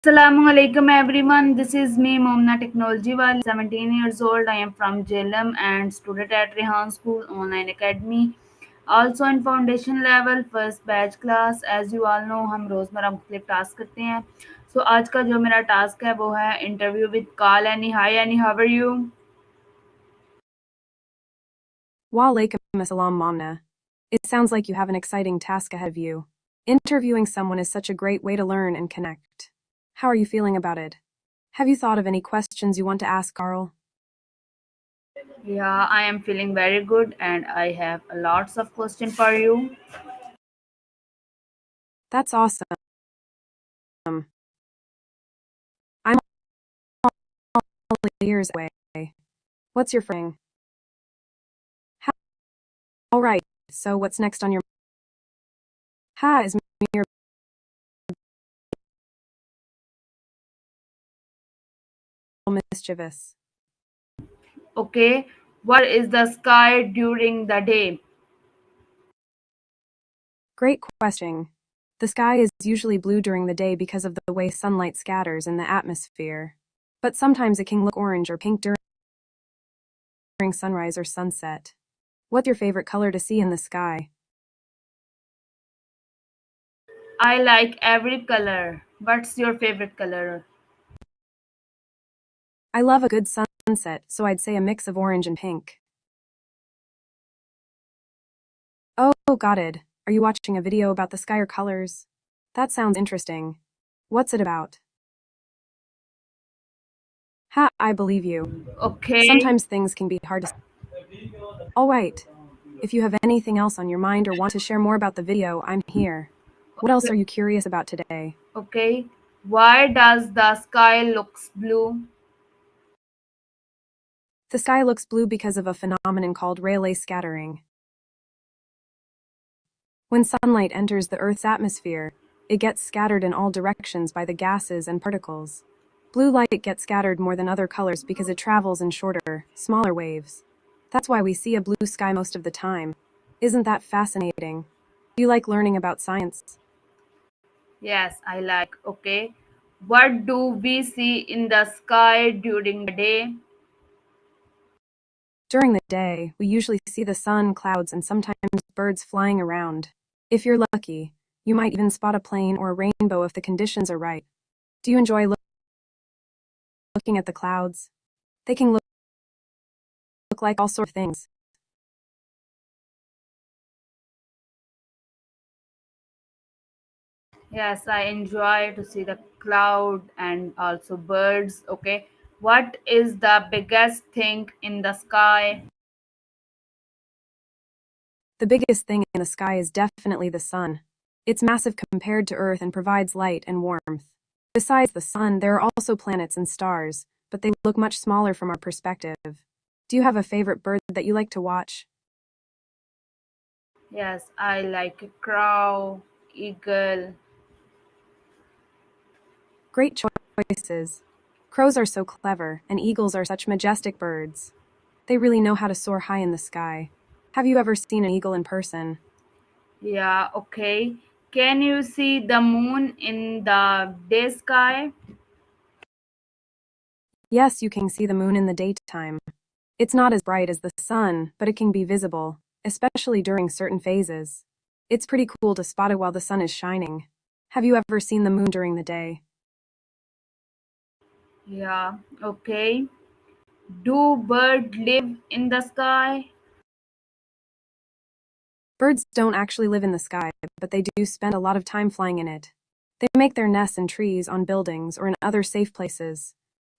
Assalamu alaikum everyone. This is me, Momna technologyWali, 17 years old. I am from jhelum and student at Rehan School Online Academy. Also in foundation level, first batch class. As you all know, हम रोज़मर्रा मुख्तलिफ task करते हैं. So आज का जो मेरा task है वो है interview with call Annie. Hi Annie, how are you? Walaikum assalam, Momna. It sounds like you have an exciting task ahead of you. Interviewing someone is such a great way to learn and connect. How are you feeling about it? Have you thought of any questions you want to ask Carl? Yeah, I am feeling very good and I have lots of questions for you. That's awesome. I'm all ears away. What's your thing? All right, so what's next on your Ha is mere mischievous. Okay, what is the sky during the day? Great question. The sky is usually blue during the day because of the way sunlight scatters in the atmosphere. But sometimes it can look orange or pink during sunrise or sunset. What's your favorite color to see in the sky? I like every color. What's your favorite color? I love a good sunset, so I'd say a mix of orange and pink. Oh, got it. Are you watching a video about the sky or colors? That sounds interesting. What's it about? Ha, I believe you. Okay, Sometimes things can be hard to. All right. If you have anything else on your mind or want to share more about the video, I'm here. What else are you curious about today? okay. Why does the sky looks blue? The sky looks blue because of a phenomenon called Rayleigh scattering. When sunlight enters the Earth's atmosphere, it gets scattered in all directions by the gases and particles. Blue light gets scattered more than other colors because it travels in shorter, smaller waves. That's why we see a blue sky most of the time. Isn't that fascinating? Do you like learning about science? Yes, I like. Okay. What do we see in the sky during the day? During the day, we usually see the sun, clouds, and sometimes birds flying around. If you're lucky, you might even spot a plane or a rainbow if the conditions are right. Do you enjoy looking at the clouds? They can look like all sorts of things. Yes, I enjoy to see the cloud and also birds. Okay. What is the biggest thing in the sky? The biggest thing in the sky is definitely the sun. It's massive compared to Earth and provides light and warmth. Besides the sun, there are also planets and stars, but they look much smaller from our perspective. Do you have a favorite bird that you like to watch? Yes, I like a crow, eagle. Great choices. Crows are so clever, and eagles are such majestic birds. They really know how to soar high in the sky. Have you ever seen an eagle in person? Yeah, okay. Can you see the moon in the day sky? Yes, you can see the moon in the daytime. It's not as bright as the sun, but it can be visible, especially during certain phases. It's pretty cool to spot it while the sun is shining. Have you ever seen the moon during the day? Yeah, okay. Do birds live in the sky? Birds don't actually live in the sky, but they do spend a lot of time flying in it. They make their nests in trees, on buildings, or in other safe places.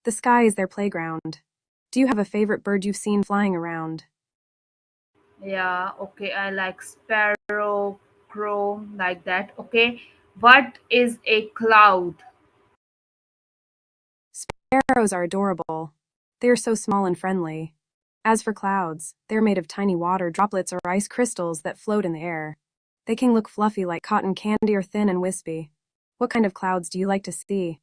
The sky is their playground. Do you have a favorite bird you've seen flying around? Yeah, okay. I like sparrow, crow, like that. Okay. What is a cloud? Sparrows are adorable. They are so small and friendly. As for clouds, they're made of tiny water droplets or ice crystals that float in the air. They can look fluffy like cotton candy or thin and wispy. What kind of clouds do you like to see?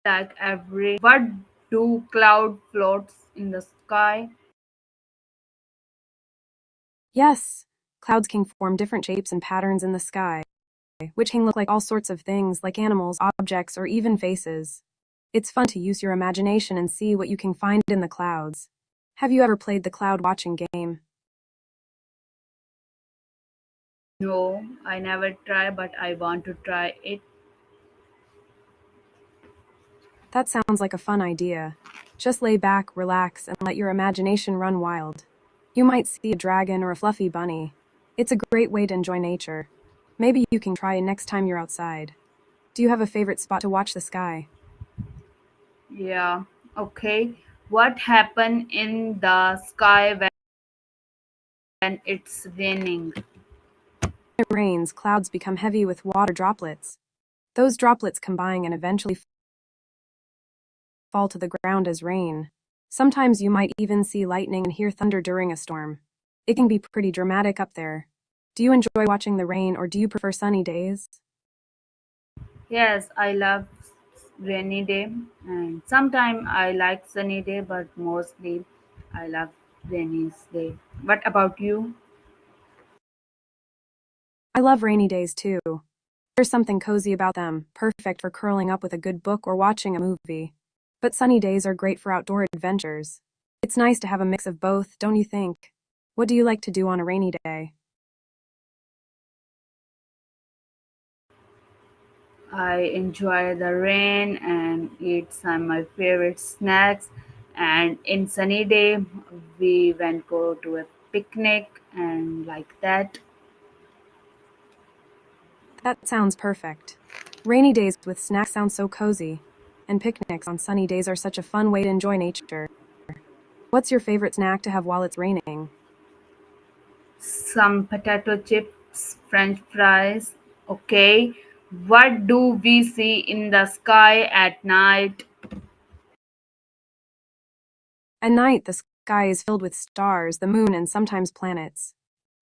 Like every. What do cloud floats in the sky? Yes, Clouds can form different shapes and patterns in the sky, which can look like all sorts of things like animals, objects, or even faces. It's fun to use your imagination and see what you can find in the clouds. Have you ever played the cloud watching game? No, I never try, but I want to try it. That sounds like a fun idea. Just lay back, relax, and let your imagination run wild. You might see a dragon or a fluffy bunny. It's a great way to enjoy nature. Maybe you can try it next time you're outside. Do you have a favorite spot to watch the sky? Yeah, okay. What happened in the sky when it's raining? When it rains, clouds become heavy with water droplets. Those droplets combine and eventually fall to the ground as rain. Sometimes you might even see lightning and hear thunder during a storm. It can be pretty dramatic up there. Do you enjoy watching the rain or do you prefer sunny days? Yes, I love rainy day and sometimes I like sunny day, but mostly I love rainy day. What about you? I love rainy days too. There's something cozy about them, perfect for curling up with a good book or watching a movie. But sunny days are great for outdoor adventures. It's nice to have a mix of both, don't you think? What do you like to do on a rainy day? I enjoy the rain and eat some my favorite snacks. And in sunny day, we went go to a picnic and like that. That sounds perfect. Rainy days with snacks sound so cozy. And picnics on sunny days are such a fun way to enjoy nature. What's your favorite snack to have while it's raining? Some potato chips, French fries. Okay, what do we see in the sky at night? At night, the sky is filled with stars, the moon, and sometimes planets.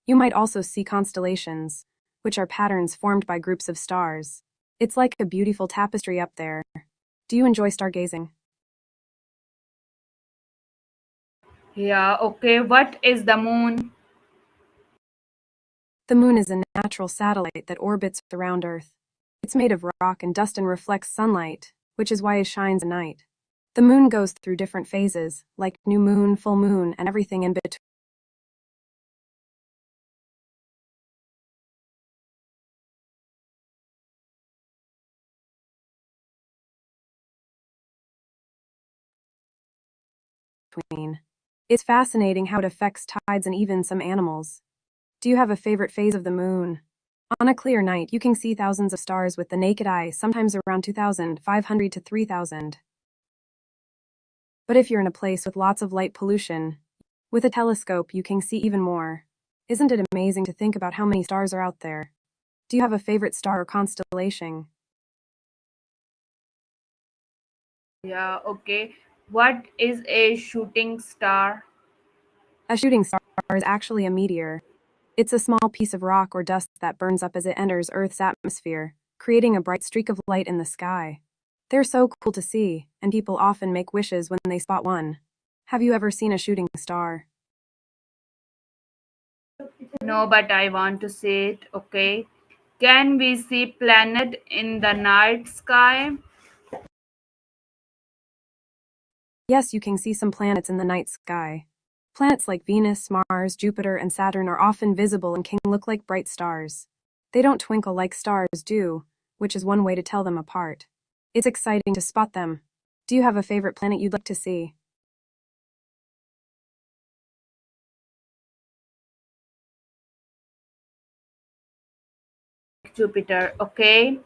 You might also see constellations, which are patterns formed by groups of stars. It's like a beautiful tapestry up there. Do you enjoy stargazing? Yeah, okay, what is the moon? The moon is a natural satellite that orbits around Earth. It's made of rock and dust and reflects sunlight, which is why it shines at night. The moon goes through different phases, like new moon, full moon, and everything in between. It's fascinating how it affects tides and even some animals. Do you have a favorite phase of the moon? On a clear night, you can see thousands of stars with the naked eye, sometimes around 2,500 to 3,000. But if you're in a place with lots of light pollution, with a telescope, you can see even more. Isn't it amazing to think about how many stars are out there? Do you have a favorite star or constellation? Yeah, okay. What is a shooting star? A shooting star is actually a meteor. It's a small piece of rock or dust that burns up as it enters Earth's atmosphere, creating a bright streak of light in the sky. They're so cool to see, and people often make wishes when they spot one. Have you ever seen a shooting star? No, but I want to say it, okay. Can we see planet in the night sky? Yes, you can see some planets in the night sky. Planets like Venus, Mars, Jupiter, and Saturn are often visible and can look like bright stars. They don't twinkle like stars do, which is one way to tell them apart. It's exciting to spot them. Do you have a favorite planet you'd like to see? Jupiter, okay.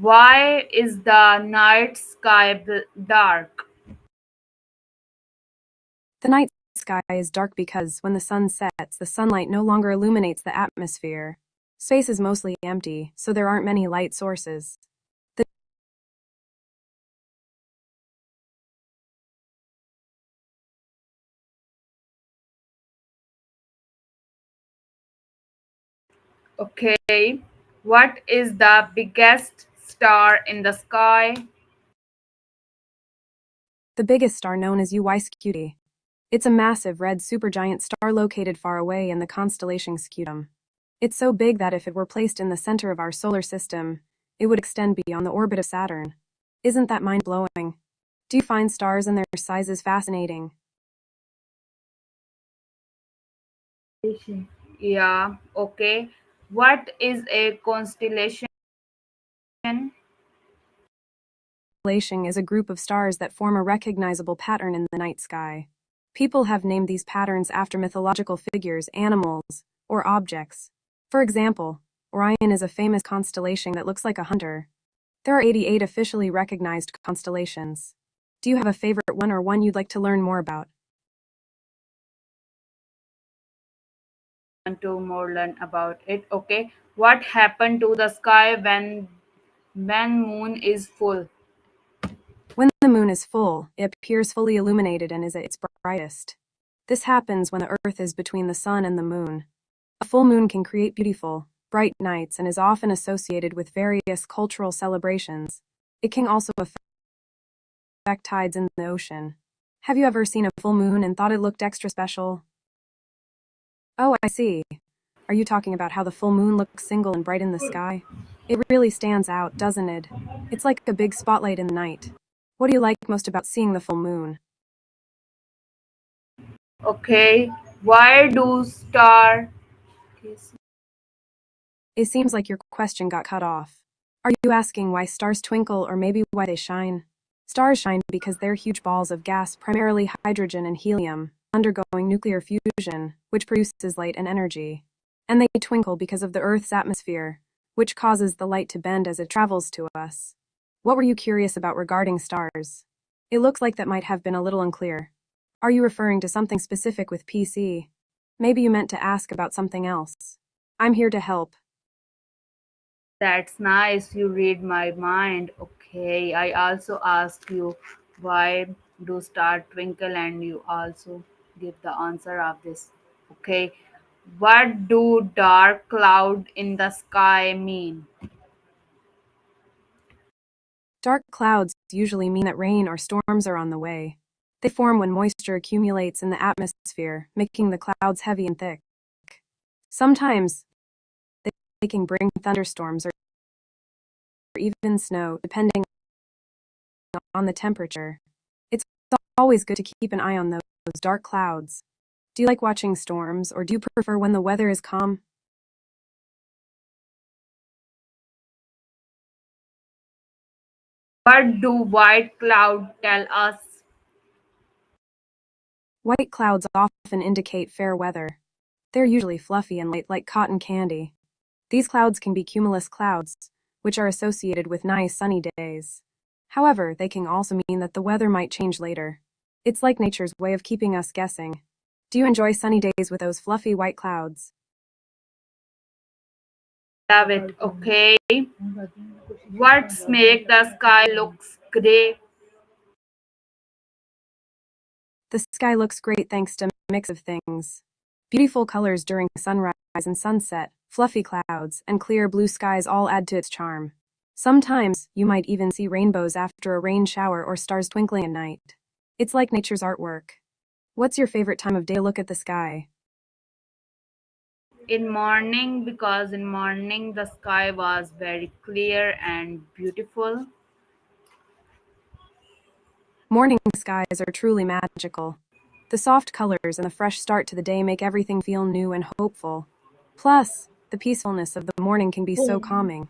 Why is the night sky dark? The night sky is dark because when the sun sets, the sunlight no longer illuminates the atmosphere. Space is mostly empty, so there aren't many light sources. The Okay. What is the biggest star in the sky? the biggest star known as Uy. It's a massive red supergiant star located far away in the constellation Scutum. It's so big that if it were placed in the center of our solar system, it would extend beyond the orbit of Saturn. Isn't that mind-blowing? Do you find stars and their sizes fascinating? Yeah, okay. What is a constellation? Constellation is a group of stars that form a recognizable pattern in the night sky. People have named these patterns after mythological figures, animals, or objects. For example, Orion is a famous constellation that looks like a hunter. There are 88 officially recognized constellations. Do you have a favorite one or one you'd like to learn more about? Want to more learn about it? Okay. What happened to the sky when moon is full? When the moon is full, it appears fully illuminated and is at its brightest. This happens when the Earth is between the sun and the moon. A full moon can create beautiful, bright nights and is often associated with various cultural celebrations. It can also affect tides in the ocean. Have you ever seen a full moon and thought it looked extra special? Oh, I see. Are you talking about how the full moon looks single and bright in the sky? It really stands out, doesn't it? It's like a big spotlight in the night. What do you like most about seeing the full moon? Okay. Why do star It seems like your question got cut off. Are you asking why stars twinkle or maybe why they shine? Stars shine because they're huge balls of gas, primarily hydrogen and helium, undergoing nuclear fusion, which produces light and energy. And they twinkle because of the Earth's atmosphere, which causes the light to bend as it travels to us. What were you curious about regarding stars? It looks like that might have been a little unclear. Are you referring to something specific with PC? Maybe you meant to ask about something else. I'm here to help. That's nice. You read my mind. Okay. I also asked you why do star twinkle and you also give the answer of this. Okay. What do dark cloud in the sky mean? Dark clouds usually mean that rain or storms are on the way. They form when moisture accumulates in the atmosphere, making the clouds heavy and thick. Sometimes, they can bring thunderstorms or even snow, depending on the temperature. It's always good to keep an eye on those dark clouds. Do you like watching storms, or do you prefer when the weather is calm? What do white cloud tell us? White clouds often indicate fair weather. They're usually fluffy and light like cotton candy. These clouds can be cumulus clouds, which are associated with nice sunny days. However, they can also mean that the weather might change later. It's like nature's way of keeping us guessing. Do you enjoy sunny days with those fluffy white clouds? Love it. Okay. What's make the sky looks gray? The sky looks great thanks to a mix of things. Beautiful colors during sunrise and sunset, fluffy clouds, and clear blue skies all add to its charm. Sometimes, you might even see rainbows after a rain shower or stars twinkling at night. It's like nature's artwork. What's your favorite time of day to look at the sky? In morning, because in morning the sky was very clear and beautiful. Morning skies are truly magical. The soft colors and the fresh start to the day make everything feel new and hopeful. Plus, the peacefulness of the morning can be so calming.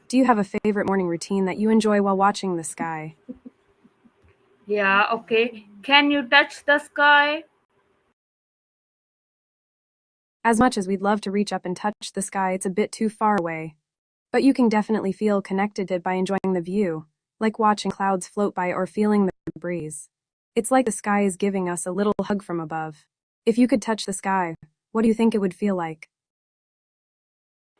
Do you have a favorite morning routine that you enjoy while watching the sky? Yeah, okay. Can you touch the sky? As much as we'd love to reach up and touch the sky, it's a bit too far away. But you can definitely feel connected to it by enjoying the view, like watching clouds float by or feeling the breeze. It's like the sky is giving us a little hug from above. If you could touch the sky, what do you think it would feel like?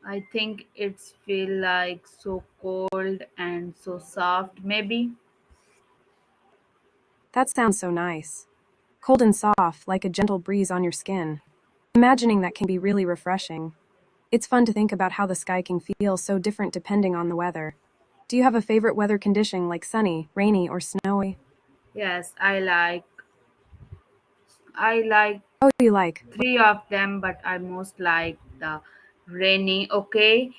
I think it's feel like so cold and so soft, maybe. That sounds so nice. Cold and soft, like a gentle breeze on your skin. Imagining that can be really refreshing. It's fun to think about how the sky can feel so different depending on the weather. Do you have a favorite weather condition like sunny, rainy, or snowy? Yes, I like Oh, you like? three of them, but I most like the Rainy, okay.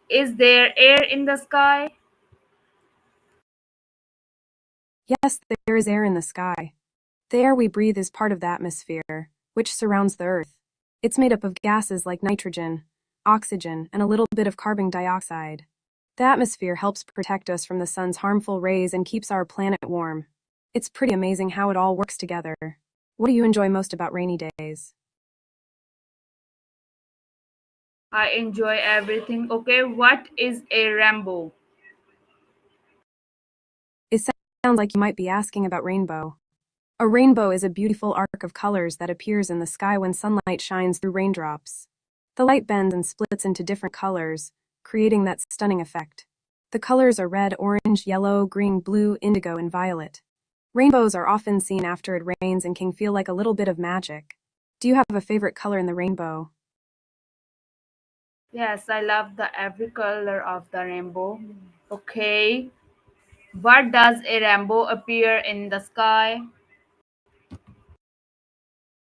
Is there air in the sky? Yes, there is air in the sky. The air we breathe is part of the atmosphere, which surrounds the Earth. It's made up of gases like nitrogen, oxygen, and a little bit of carbon dioxide. The atmosphere helps protect us from the sun's harmful rays and keeps our planet warm. It's pretty amazing how it all works together. What do you enjoy most about rainy days? I enjoy everything. Okay, what is a rainbow? It sounds like you might be asking about rainbow. A rainbow is a beautiful arc of colors that appears in the sky when sunlight shines through raindrops. The light bends and splits into different colors, creating that stunning effect. The colors are red, orange, yellow, green, blue, indigo, and violet. Rainbows are often seen after it rains and can feel like a little bit of magic. Do you have a favorite color in the rainbow? Yes, I love the every color of the rainbow. Okay, what does a rainbow appear in the sky?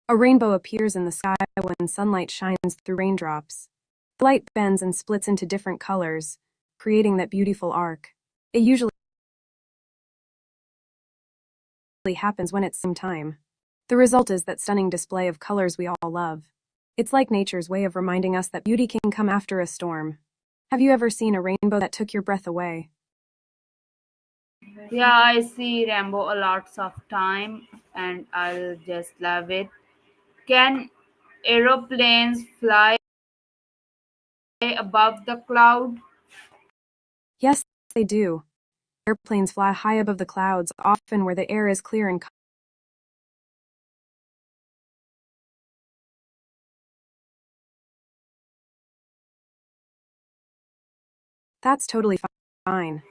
A rainbow appears in the sky when sunlight shines through raindrops. The light bends and splits into different colors, creating that beautiful arc. It usually happens when it's time. The result is that stunning display of colors we all love. It's like nature's way of reminding us that beauty can come after a storm. Have you ever seen a rainbow that took your breath away? Yeah, I see rainbow a lots of time and I'll just love it. Can aeroplanes fly above the cloud? Yes, they do. Airplanes fly high above the clouds, often where the air is clear and that's totally fine.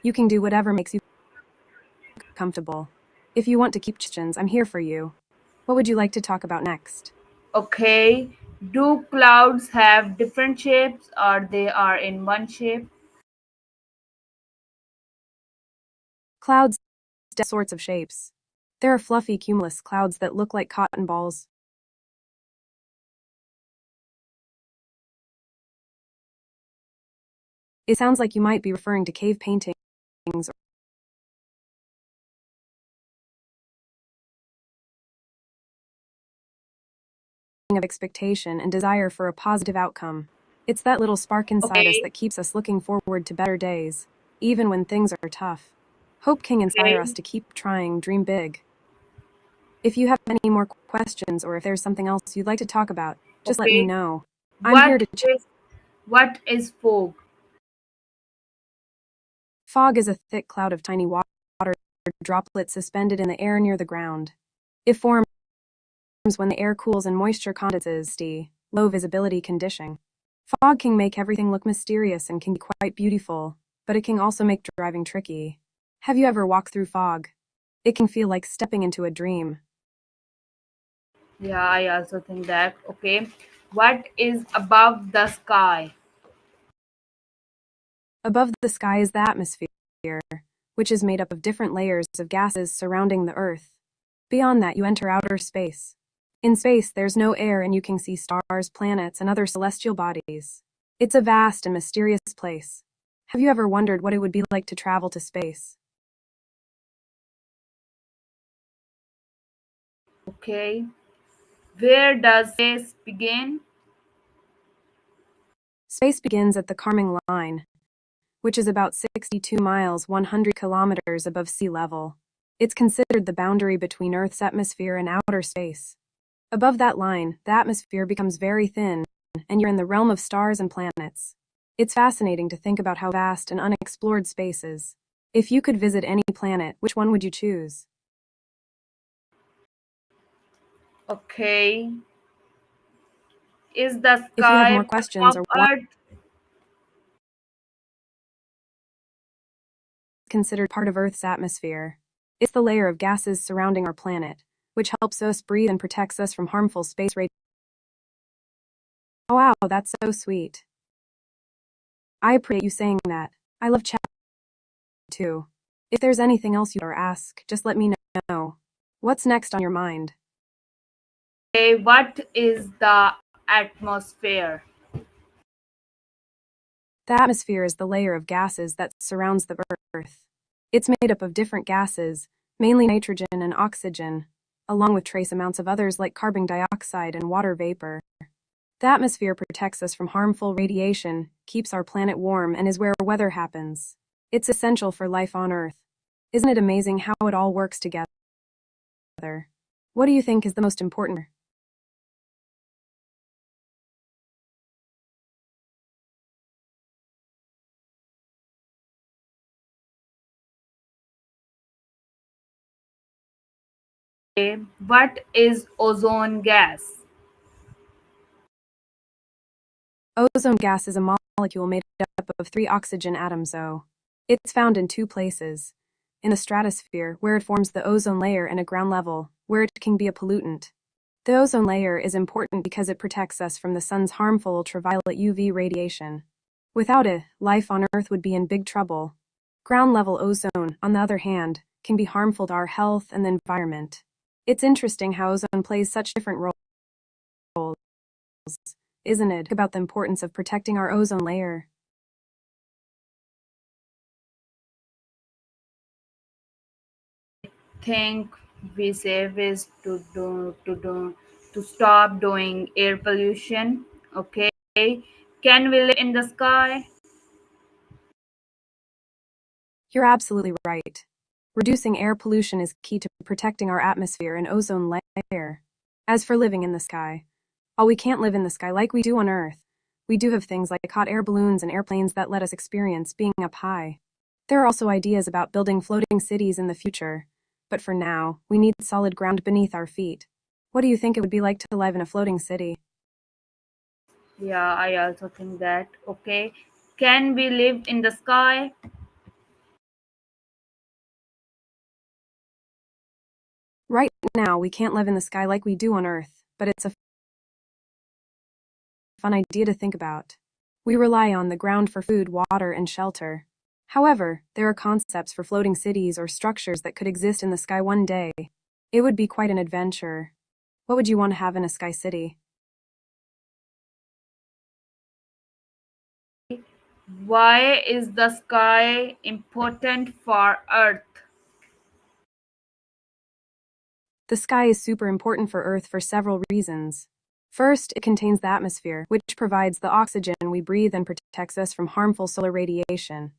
You can do whatever makes you comfortable. If you want to keep questions, I'm here for you. What would you like to talk about next? Okay. Do clouds have different shapes or they are in one shape? Clouds, sorts of shapes. There are fluffy cumulus clouds that look like cotton balls. It sounds like you might be referring to cave paintings of expectation and desire for a positive outcome. It's that little spark inside us Okay. that keeps us looking forward to better days, even when things are tough. Hope can inspire us Okay. to keep trying, dream big. If you have any more questions or if there's something else you'd like to talk about, just let me Okay. know. I'm here What to is what is fog? Fog is a thick cloud of tiny water droplets suspended in the air near the ground. It forms when the air cools and moisture condenses, low visibility condition. Fog can make everything look mysterious and can be quite beautiful, but it can also make driving tricky. Have you ever walked through fog? It can feel like stepping into a dream. Yeah, I also think that. Okay. What is above the sky? Above the sky is the atmosphere, which is made up of different layers of gases surrounding the Earth. Beyond that, you enter outer space. In space, there's no air and you can see stars, planets, and other celestial bodies. It's a vast and mysterious place. Have you ever wondered what it would be like to travel to space? Okay. Where does space begin? Space begins at the Kármán line, which is about 62 miles 100 kilometers above sea level. It's considered the boundary between Earth's atmosphere and outer space. Above that line, the atmosphere becomes very thin, and you're in the realm of stars and planets. It's fascinating to think about how vast and unexplored space is. If you could visit any planet, which one would you choose? Okay. Is the If you have more sky part questions of or want Earth? considered part of Earth's atmosphere, it's the layer of gases surrounding our planet, which helps us breathe and protects us from harmful space radiation. Oh wow, that's so sweet. I appreciate you saying that. I love chat too. If there's anything else you or ask, just let me know. What's next on your mind? Okay. What is the atmosphere? The atmosphere is the layer of gases that surrounds the Earth. It's made up of different gases, mainly nitrogen and oxygen, along with trace amounts of others like carbon dioxide and water vapor. The atmosphere protects us from harmful radiation, keeps our planet warm, and is where weather happens. It's essential for life on Earth. Isn't it amazing how it all works together? What do you think is the most important? Okay, what is ozone gas? Ozone gas is a molecule made up of three oxygen atoms O. It's found in two places. In the stratosphere, where it forms the ozone layer, and at ground level, where it can be a pollutant. The ozone layer is important because it protects us from the sun's harmful ultraviolet UV radiation. Without it, life on Earth would be in big trouble. Ground level ozone, on the other hand, can be harmful to our health and the environment. It's interesting how ozone plays such different roles, isn't it, about the importance of protecting our ozone layer? Think we save is to stop doing air pollution. Okay, can we live in the sky? You're absolutely right. Reducing air pollution is key to protecting our atmosphere and ozone layer. As for living in the sky, while we can't live in the sky like we do on Earth, we do have things like hot air balloons and airplanes that let us experience being up high. There are also ideas about building floating cities in the future, but for now, we need solid ground beneath our feet. What do you think it would be like to live in a floating city? Yeah, I also think that. Okay, can we live in the sky? Right now, we can't live in the sky like we do on Earth, but it's a fun idea to think about. We rely on the ground for food, water, and shelter. However, there are concepts for floating cities or structures that could exist in the sky one day. It would be quite an adventure. What would you want to have in a sky city? Why is the sky important for Earth? The sky is super important for Earth for several reasons. First, it contains the atmosphere, which provides the oxygen we breathe and protects us from harmful solar radiation.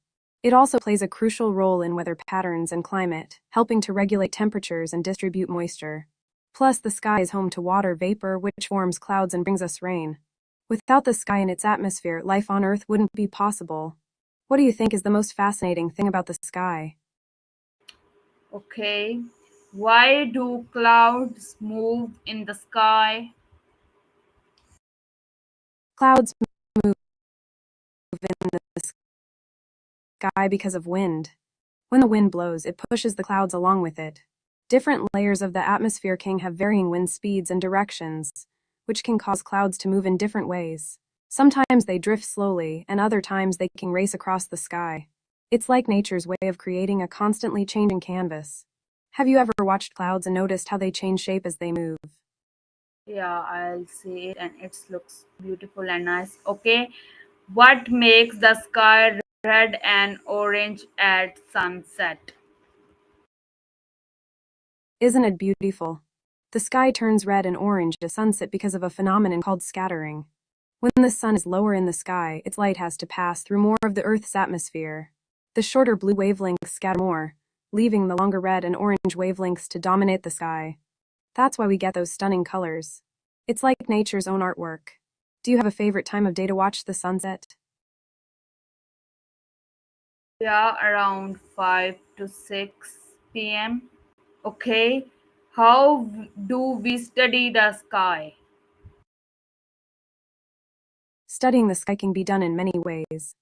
It also plays a crucial role in weather patterns and climate, helping to regulate temperatures and distribute moisture. Plus, the sky is home to water vapor, which forms clouds and brings us rain. Without the sky and its atmosphere, life on Earth wouldn't be possible. What do you think is the most fascinating thing about the sky? Okay, why do clouds move in the sky? Clouds move in the sky because of wind. When the wind blows, it pushes the clouds along with it. Different layers of the atmosphere can have varying wind speeds and directions, which can cause clouds to move in different ways. Sometimes they drift slowly, and other times they can race across the sky. It's like nature's way of creating a constantly changing canvas. Have you ever watched clouds and noticed how they change shape as they move? Yeah, I'll see it and it looks beautiful and nice. Okay, what makes the sky red and orange at sunset? Isn't it beautiful? The sky turns red and orange at sunset because of a phenomenon called scattering. When the sun is lower in the sky, its light has to pass through more of the Earth's atmosphere. The shorter blue wavelengths scatter more, leaving the longer red and orange wavelengths to dominate the sky. That's why we get those stunning colors. It's like nature's own artwork. Do you have a favorite time of day to watch the sunset? Yeah, around 5 to 6 p.m. Okay, how do we study the sky? Studying the sky can be done in many ways.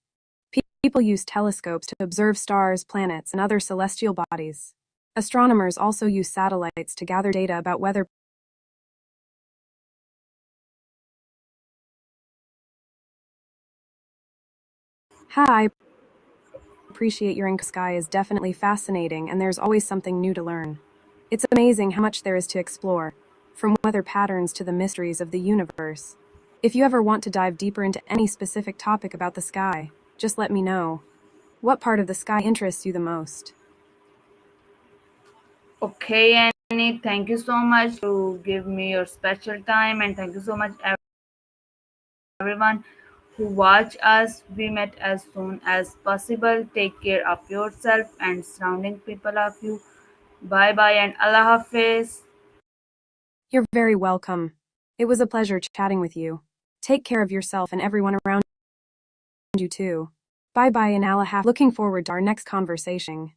People use telescopes to observe stars, planets, and other celestial bodies. Astronomers also use satellites to gather data about weather. Hi, I appreciate your sky is definitely fascinating, and there's always something new to learn. It's amazing how much there is to explore, from weather patterns to the mysteries of the universe. If you ever want to dive deeper into any specific topic about the sky, Just let me know. What part of the sky interests you the most? Okay, Annie, thank you so much to give me your special time, and thank you so much everyone who watch us. We met as soon as possible. Take care of yourself and surrounding people of you. Bye bye and Allah Hafiz. You're very welcome. It was a pleasure chatting with you. Take care of yourself and everyone around you too. Bye bye and Allah Looking forward to our next conversation.